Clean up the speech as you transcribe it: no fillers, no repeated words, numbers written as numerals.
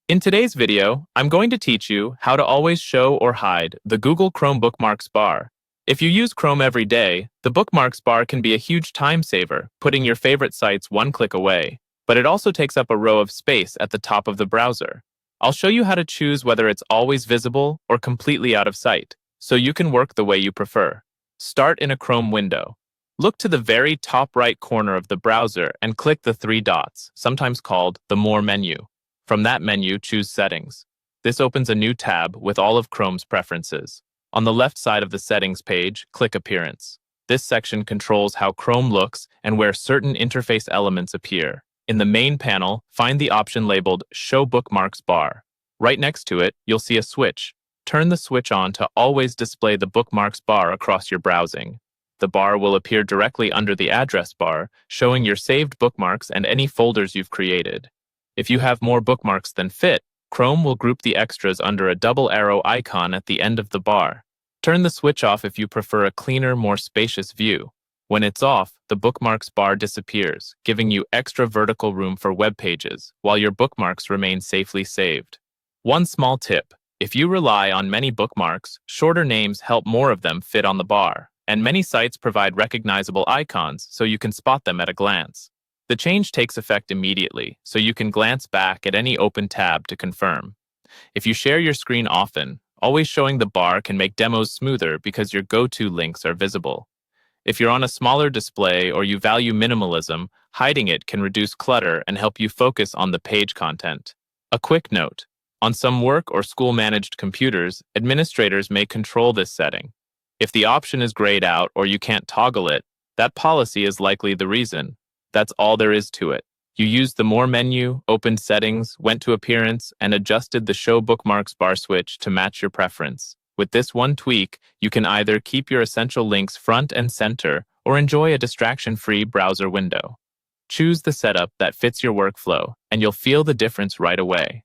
In today's video, I'm going to teach you how to always show or hide the Google Chrome Bookmarks bar. If you use Chrome every day, the Bookmarks bar can be a huge time saver, putting your favorite sites one click away, but it also takes up a row of space at the top of the browser. I'll show you how to choose whether it's always visible or completely out of sight, so you can work the way you prefer. Start in a Chrome window. Look to the very top right corner of the browser and click the three dots, sometimes called the More menu. From that menu, choose Settings. This opens a new tab with all of Chrome's preferences. On the left side of the Settings page, click Appearance. This section controls how Chrome looks and where certain interface elements appear. In the main panel, find the option labeled Show Bookmarks Bar. Right next to it, you'll see a switch. Turn the switch on to always display the bookmarks bar across your browsing. The bar will appear directly under the address bar, showing your saved bookmarks and any folders you've created. If you have more bookmarks than fit, Chrome will group the extras under a double arrow icon at the end of the bar. Turn the switch off if you prefer a cleaner, more spacious view. When it's off, the bookmarks bar disappears, giving you extra vertical room for web pages, while your bookmarks remain safely saved. One small tip: if you rely on many bookmarks, shorter names help more of them fit on the bar, and many sites provide recognizable icons so you can spot them at a glance. The change takes effect immediately, so you can glance back at any open tab to confirm. If you share your screen often, always showing the bar can make demos smoother because your go-to links are visible. If you're on a smaller display or you value minimalism, hiding it can reduce clutter and help you focus on the page content. A quick note: on some work or school-managed computers, administrators may control this setting. If the option is grayed out or you can't toggle it, that policy is likely the reason. That's all there is to it. You used the More menu, opened Settings, went to Appearance, and adjusted the Show Bookmarks bar switch to match your preference. With this one tweak, you can either keep your essential links front and center or enjoy a distraction-free browser window. Choose the setup that fits your workflow, and you'll feel the difference right away.